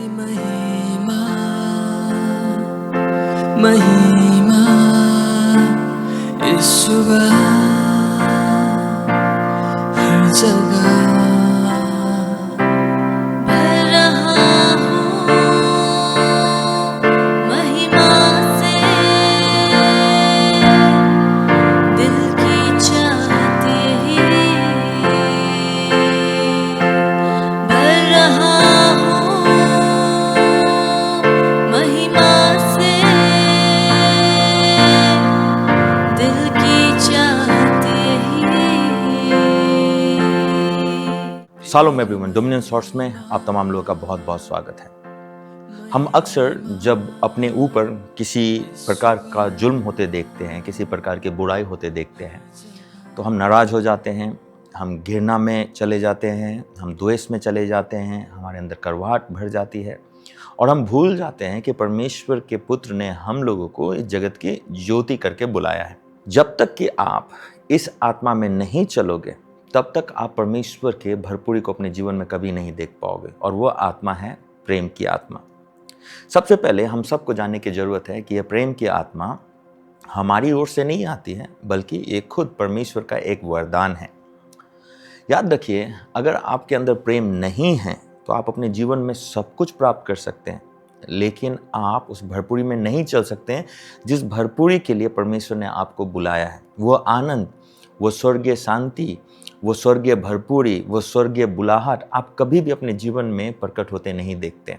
तेरी महिमा महिमा इस सुबह हर जगह भर रहा हूँ महिमा से, दिल की चाहते ही भर रहा हूँ महिमा से, दिल की चाहते ही। सालों में एवरीवन डोमिनियन शॉर्ट्स में आप तमाम लोगों का बहुत बहुत स्वागत है। हम अक्सर जब अपने ऊपर किसी प्रकार का जुल्म होते देखते हैं, किसी प्रकार की बुराई होते देखते हैं, तो हम नाराज़ हो जाते हैं, हम घृणा में चले जाते हैं, हम द्वेष में चले जाते हैं, हमारे अंदर कड़वाहट भर जाती है और हम भूल जाते हैं कि परमेश्वर के पुत्र ने हम लोगों को इस जगत की ज्योति करके बुलाया है। जब तक कि आप इस आत्मा में नहीं चलोगे तब तक आप परमेश्वर के भरपूरी को अपने जीवन में कभी नहीं देख पाओगे, और वो आत्मा है प्रेम की आत्मा। सबसे पहले हम सबको जानने की ज़रूरत है कि यह प्रेम की आत्मा हमारी ओर से नहीं आती है, बल्कि ये खुद परमेश्वर का एक वरदान है। याद रखिए, अगर आपके अंदर प्रेम नहीं है तो आप अपने जीवन में सब कुछ प्राप्त कर सकते हैं, लेकिन आप उस भरपूरी में नहीं चल सकते हैं जिस भरपूरी के लिए परमेश्वर ने आपको बुलाया है। वो आनंद, वो स्वर्गीय शांति, वो स्वर्गीय भरपूरी, वो स्वर्गीय बुलाहट आप कभी भी अपने जीवन में प्रकट होते नहीं देखते।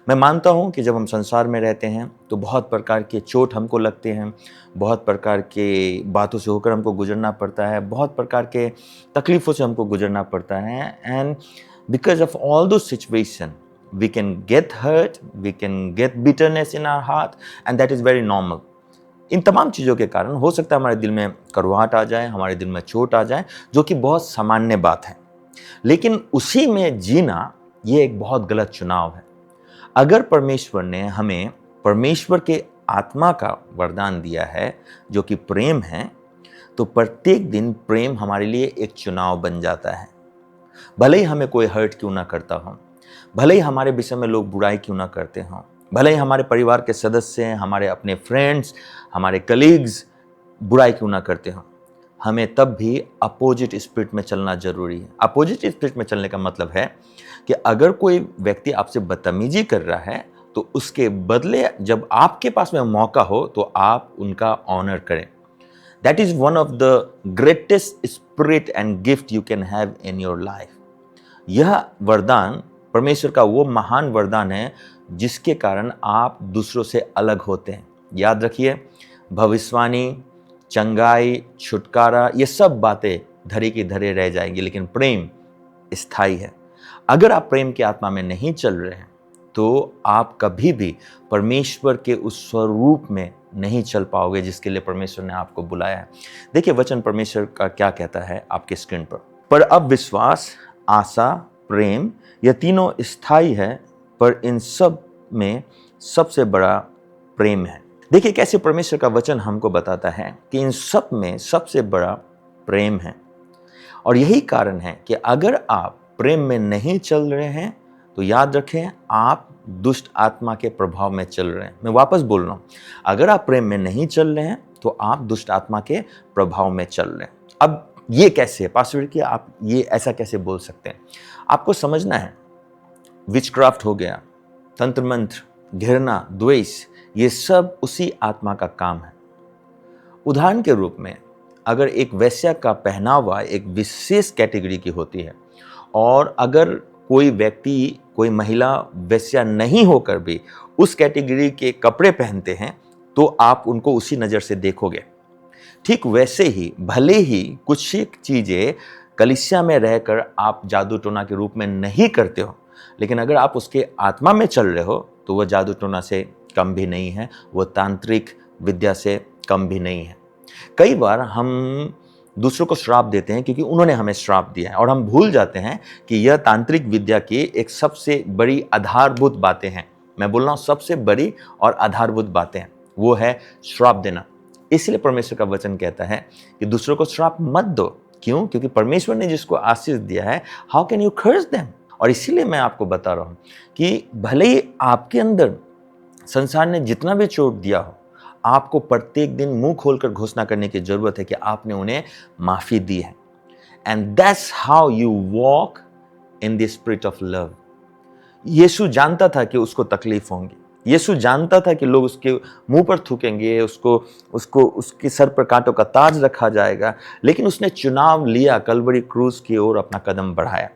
मैं मानता हूँ कि जब हम संसार में रहते हैं तो बहुत प्रकार के चोट हमको लगते हैं, बहुत प्रकार के बातों से होकर हमको गुजरना पड़ता है, बहुत प्रकार के तकलीफ़ों से हमको गुजरना पड़ता है। And because of all the situation we can get hurt, we can get bitterness in our heart, and that is very normal. इन तमाम चीज़ों के कारण हो सकता है हमारे दिल में कड़वाहट आ जाए, हमारे दिल में चोट आ जाए, जो कि बहुत सामान्य बात है। लेकिन उसी में जीना ये एक बहुत गलत चुनाव है। अगर परमेश्वर ने हमें परमेश्वर के आत्मा का वरदान दिया है जो कि प्रेम है, तो प्रत्येक दिन प्रेम हमारे लिए एक चुनाव बन जाता है। भले ही हमें कोई हर्ट क्यों ना करता हो, भले ही हमारे विषय में लोग बुराई क्यों ना करते हों, भले ही हमारे परिवार के सदस्य, हमारे अपने फ्रेंड्स, हमारे कलीग्स बुराई क्यों ना करते हों, हमें तब भी अपोजिट स्पिरिट में चलना जरूरी है। अपोजिट स्पिरिट में चलने का मतलब है कि अगर कोई व्यक्ति आपसे बदतमीजी कर रहा है तो उसके बदले जब आपके पास में मौका हो तो आप उनका ऑनर करें। That is one of the greatest spirit and gift you can have in your life. यह वरदान परमेश्वर का वो महान वरदान है जिसके कारण आप दूसरों से अलग होते हैं। याद रखिए, भविष्यवाणी, चंगाई, छुटकारा, ये सब बातें धरे की धरे रह जाएंगी, लेकिन प्रेम स्थायी है। अगर आप प्रेम की आत्मा में नहीं चल रहे हैं तो आप कभी भी परमेश्वर के उस स्वरूप में नहीं चल पाओगे जिसके लिए परमेश्वर ने आपको बुलाया है। देखिए वचन परमेश्वर का क्या कहता है आपके स्क्रीन पर अब विश्वास, आशा, प्रेम, ये तीनों स्थायी है, पर इन सब में सबसे बड़ा प्रेम है। देखिए कैसे परमेश्वर का वचन हमको बताता है कि इन सब में सबसे बड़ा प्रेम है। और यही कारण है कि अगर आप प्रेम में नहीं चल रहे हैं तो याद रखें, आप दुष्ट आत्मा के प्रभाव में चल रहे हैं। मैं वापस बोल रहा हूं, अगर आप प्रेम में नहीं चल रहे हैं तो आप दुष्ट आत्मा के प्रभाव में चल रहे हैं। अब ये कैसे पास्टर कि आप ये ऐसा कैसे बोल सकते हैं? आपको समझना है, विचक्राफ्ट हो गया, तंत्र मंत्र, घृणा, द्वेष, ये सब उसी आत्मा का काम है। उदाहरण के रूप में अगर एक वेश्या का पहनावा एक विशेष कैटेगरी की होती है, और अगर कोई व्यक्ति, कोई महिला वेश्या नहीं होकर भी उस कैटेगरी के कपड़े पहनते हैं तो आप उनको उसी नज़र से देखोगे। ठीक वैसे ही भले ही कुछ चीज़ें कलीसिया में रहकर आप जादू टोना के रूप में नहीं करते हो, लेकिन अगर आप उसके आत्मा में चल रहे हो तो वह जादू टोना से कम भी नहीं है, वह तांत्रिक विद्या से कम भी नहीं है। कई बार हम दूसरों को श्राप देते हैं क्योंकि उन्होंने हमें श्राप दिया है, और हम भूल जाते हैं कि यह तांत्रिक विद्या की एक सबसे बड़ी आधारभूत बातें हैं। मैं बोल रहा हूँ सबसे बड़ी और आधारभूत बातें हैं, वो है श्राप देना। इसलिए परमेश्वर का वचन कहता है कि दूसरों को श्राप मत दो। क्यों? क्योंकि परमेश्वर ने जिसको आशीष दिया है, how can you curse them? और इसीलिए मैं आपको बता रहा हूं कि भले ही आपके अंदर संसार ने जितना भी चोट दिया हो, आपको प्रत्येक दिन मुंह खोलकर घोषणा करने की जरूरत है कि आपने उन्हें माफी दी है। And that's how you walk in the spirit of love. यीशु जानता था कि उसको तकलीफ होंगी, यीशु जानता था कि लोग उसके मुंह पर थूकेंगे, उसके सर पर कांटों का ताज रखा जाएगा, लेकिन उसने चुनाव लिया, कलवरी क्रूज की ओर अपना कदम बढ़ाया।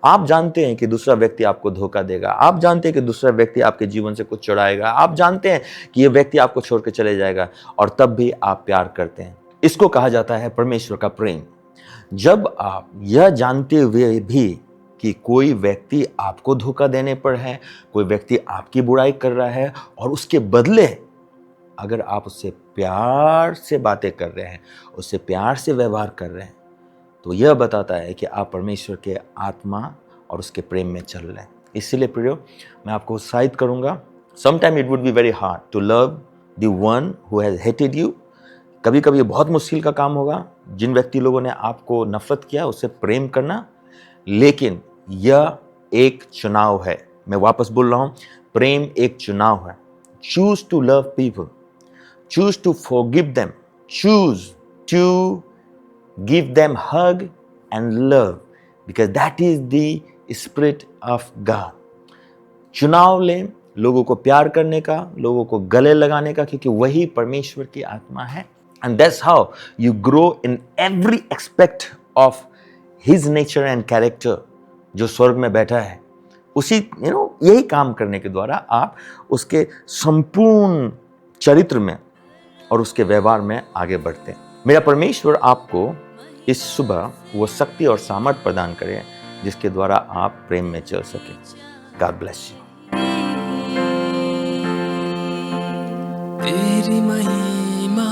आप जानते हैं कि दूसरा व्यक्ति आपको धोखा देगा, आप जानते हैं कि दूसरा व्यक्ति आपके जीवन से कुछ चुराएगा, आप जानते हैं कि यह व्यक्ति आपको छोड़ के चले जाएगा, और तब भी आप प्यार करते हैं। इसको कहा जाता है परमेश्वर का प्रेम। जब आप यह जानते हुए भी कि कोई व्यक्ति आपको धोखा देने पर है, कोई व्यक्ति आपकी बुराई कर रहा है, और उसके बदले अगर आप उससे प्यार से बातें कर रहे हैं, उससे प्यार से व्यवहार कर रहे हैं, तो यह बताता है कि आप परमेश्वर के आत्मा और उसके प्रेम में चल रहे हैं। इसीलिए प्रियो, मैं आपको उत्साहित करूंगा। Sometime it would be very hard to love the one who has hated you. कभी कभी बहुत मुश्किल का काम होगा जिन व्यक्ति लोगों ने आपको नफरत किया उससे प्रेम करना, लेकिन यह एक चुनाव है। मैं वापस बोल रहा हूं, प्रेम एक चुनाव है। Choose to love people, choose to forgive them, choose to give them hug and love, because that is the spirit of God. चुनाव लें लोगों को प्यार करने का, लोगों को गले लगाने का, क्योंकि वही परमेश्वर की आत्मा है। And that's how you grow in every aspect of his nature and character। जो स्वर्ग में बैठा है, उसी यही काम करने के द्वारा आप उसके संपूर्ण चरित्र में और उसके व्यवहार में आगे बढ़ते हैं। मेरा परमेश्वर आपको इस सुबह वो शक्ति और सामर्थ प्रदान करे जिसके द्वारा आप प्रेम में चल सके। God bless you. तेरी महिमा